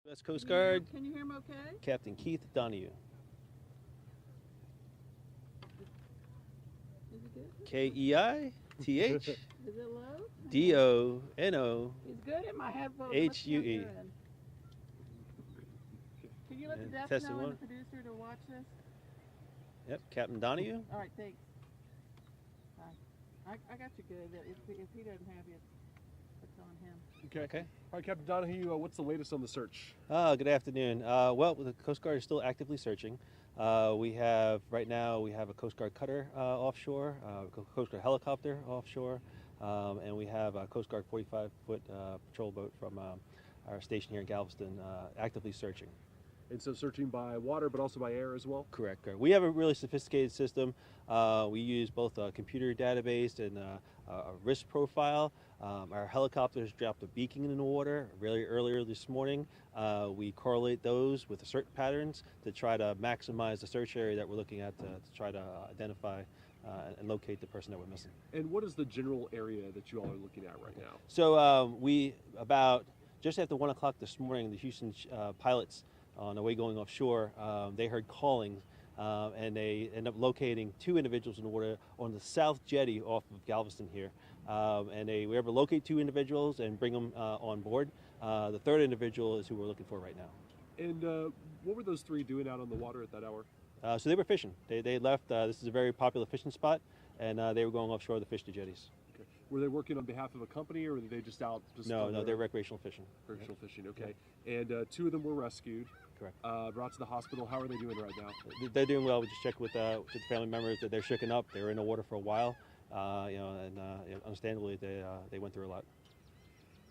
U.S. Coast Guard, Can you hear him okay? Captain Keith Donahue. Is it good? KEITH Is it low? DONOHUE. He's good in my headphones. Must be good. Can you let the desk Testing know and one. the producer to watch this? Yep, Captain Donahue. All right, thanks. I got you good. If he doesn't have you, it's on him. Okay. All right, Captain Donahue, what's the latest on the search? Good afternoon. Well, the Coast Guard is still actively searching. Right now we have a Coast Guard cutter offshore, a Coast Guard helicopter offshore, and we have a Coast Guard 45-foot patrol boat from our station here in Galveston actively searching. And so searching by water, but also by air as well? Correct. We have a really sophisticated system. We use both a computer database and a risk profile. Our helicopters dropped a beacon in the water really earlier this morning. We correlate those with the search patterns to try to maximize the search area that we're looking at to try to identify and locate the person that we're missing. And what is the general area that you all are looking at right now? So about just after 1 o'clock this morning, the Houston pilots on the way going offshore, they heard calling and they ended up locating 2 individuals in the water on the south jetty off of Galveston here. And they were able to locate 2 individuals and bring them on board. The 3rd individual is who we're looking for right now. And what were those 3 doing out on the water at that hour? So they were fishing. They left, this is a very popular fishing spot, and they were going offshore to fish the jetties. Okay. Were they working on behalf of a company, or were they just out? No, they're recreational fishing. Recreational fishing, okay. Yeah. And 2 of them were rescued. Correct. Brought to the hospital. How are they doing right now? They're doing well. We just checked with the family members that they're shaken up. They were in the water for a while, understandably they went through a lot.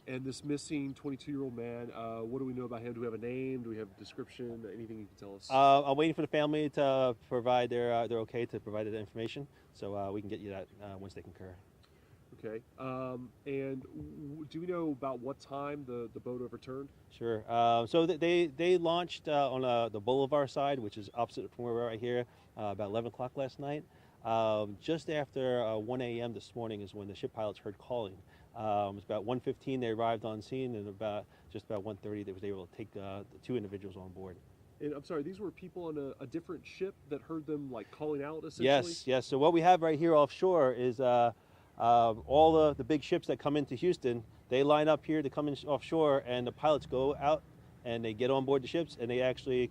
And this missing 22-year-old man, what do we know about him? Do we have a name? Do we have a description? Anything you can tell us? I'm waiting for the family to provide they're okay to provide that information, so we can get you that once they concur. Okay. And do we know about what time the boat overturned? Sure. So they launched on the boulevard side, which is opposite from where we're right here, about 11 o'clock last night. Just after 1 a.m. this morning is when the ship pilots heard calling. It was about 1:15 they arrived on scene, and just about 1:30 they was able to take the 2 individuals on board. And I'm sorry, these were people on a different ship that heard them like calling out essentially? Yes. So what we have right here offshore is all the big ships that come into Houston. They line up here to come in offshore, and the pilots go out and they get on board the ships, and they actually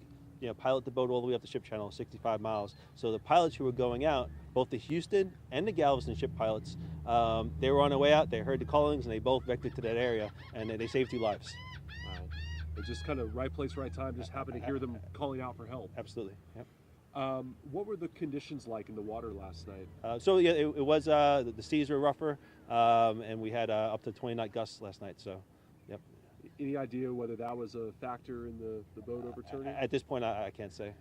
pilot the boat all the way up the ship channel, 65 miles. So the pilots who were going out, both the Houston and the Galveston ship pilots, they were on their way out, they heard the callings, and they both vectored to that area, and they saved 2 lives. Wow. It's just kind of right place, right time, just happened to hear them calling out for help. Absolutely, yep. What were the conditions like in the water last night? It was, the seas were rougher, and we had up to 20-knot gusts last night, so, yep. Any idea whether that was a factor in the boat overturning? At this point, I can't say.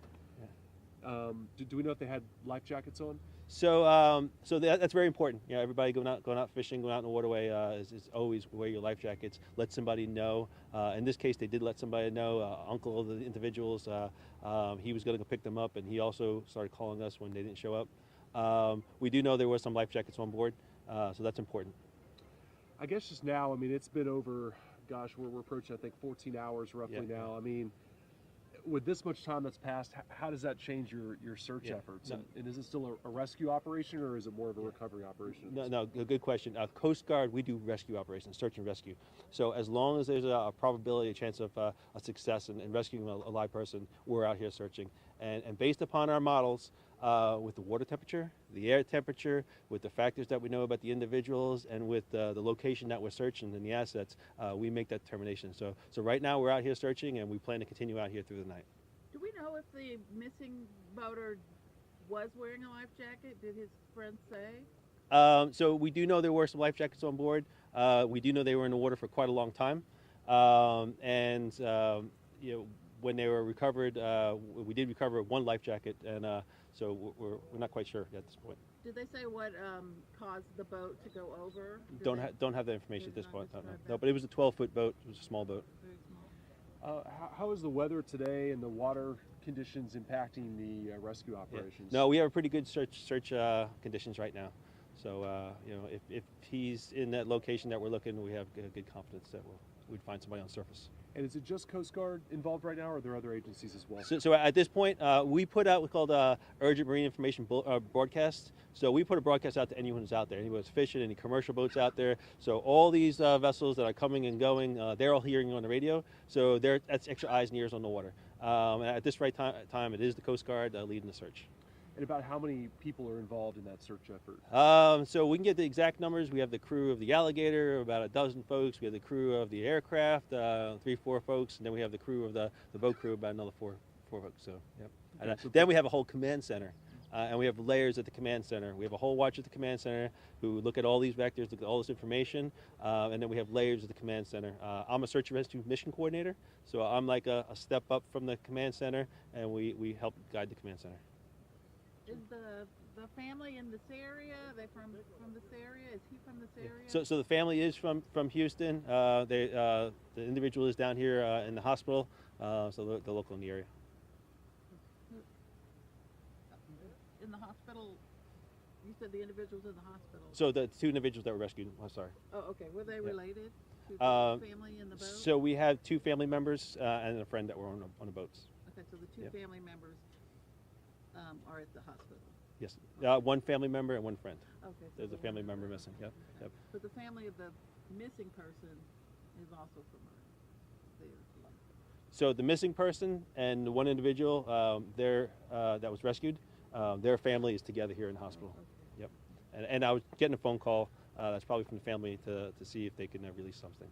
Yeah. Do we know if they had life jackets on? So that's very important. Everybody going out fishing, going out in the waterway is always wear your life jackets. Let somebody know. In this case, they did let somebody know. Uncle of the individuals, he was going to go pick them up, and he also started calling us when they didn't show up. We do know there were some life jackets on board, so that's important. I guess just now, I mean, it's been over, gosh, we're approaching, I think, 14 hours roughly now. I mean, with this much time that's passed, how does that change your search efforts? No. And is it still a rescue operation, or is it more of a recovery operation? No, good question. Coast Guard, we do rescue operations, search and rescue. So as long as there's a probability, a chance of a success in rescuing a live person, we're out here searching. And based upon our models, with the water temperature, the air temperature, with the factors that we know about the individuals, and with the location that we're searching and the assets, we make that determination. So right now we're out here searching, and we plan to continue out here through the night. Do we know if the missing boater was wearing a life jacket? Did his friends say? So we do know there were some life jackets on board. We do know they were in the water for quite a long time. When they were recovered, we did recover 1 life jacket, and so we're not quite sure at this point. Did they say what caused the boat to go over? Don't have that information at this point. No, but it was a 12-foot boat. It was a small boat. Very small. How is the weather today and the water conditions impacting the rescue operations? Yeah. No, we have pretty good search conditions right now. So if he's in that location that we're looking, we have good confidence that we'd find somebody on the surface. And is it just Coast Guard involved right now, or are there other agencies as well? So at this point, we put out what's called urgent marine information broadcast. So we put a broadcast out to anyone who's out there, anyone who's fishing, any commercial boats out there. So all these vessels that are coming and going, they're all hearing on the radio. So that's extra eyes and ears on the water. And at this time, it is the Coast Guard leading the search. And about how many people are involved in that search effort? So we can get the exact numbers. We have the crew of the Alligator, about a dozen folks. We have the crew of the aircraft, 3-4 folks, and then we have the crew of the boat crew, about another four folks. So, yep. Okay, And then we have a whole command center, and we have layers at the command center. We have a whole watch at the command center who look at all these vectors, look at all this information, and then we have layers at the command center. I'm a search and rescue mission coordinator, so I'm like a step up from the command center, and we help guide the command center. Is the family in this area? Are they from this area? Is he from this area? So the family is from Houston. The individual is down here in the hospital, so they're local in the area. In the hospital? You said the individual's in the hospital. So the two individuals that were rescued. Oh, sorry. Oh, okay. Were they related to the family in the boat? So we have two family members and a friend that were on the boats. Okay, so the two family members are at the hospital. Yes, one family member and one friend. Okay. So There's a family member missing. Yep. Yep. But the family of the missing person is also from there. So the missing person and the one individual that was rescued, their family is together here in the hospital. Okay. Yep. And I was getting a phone call. That's probably from the family to see if they can release something.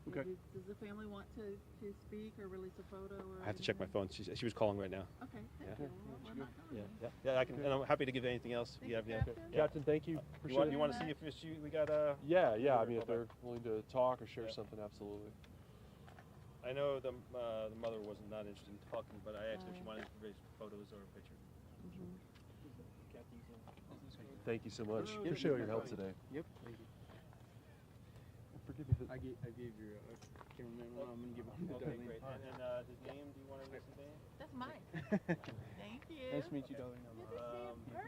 Okay. Does the family want to speak or release a photo? Or I have to check my phone. She was calling right now. Okay, thank Yeah. you. We're not calling. Yeah. I can, and I'm happy to give anything else. Thank you have, you, yeah. Captain. Captain, thank you. Appreciate it. You want to see if we got Yeah. I mean, if they're willing to talk or share something, absolutely. I know the mother was not interested in talking, but I asked if she wanted to raise photos or a picture. Thank you so much. Oh, Appreciate all your help today. Yep. Thank you. Forgive me. I gave your. I can't remember. I'm gonna give him the Okay, Darlene. great. And then his name, do you want to list his name? That's mine. Thank you. Nice to meet you, Darlene.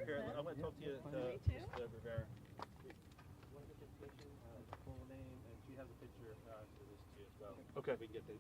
Here, I'm going to talk to you, Me too. Mr. Rivera. Want to get the full name, and she has a picture for this too as well. Okay. We can get the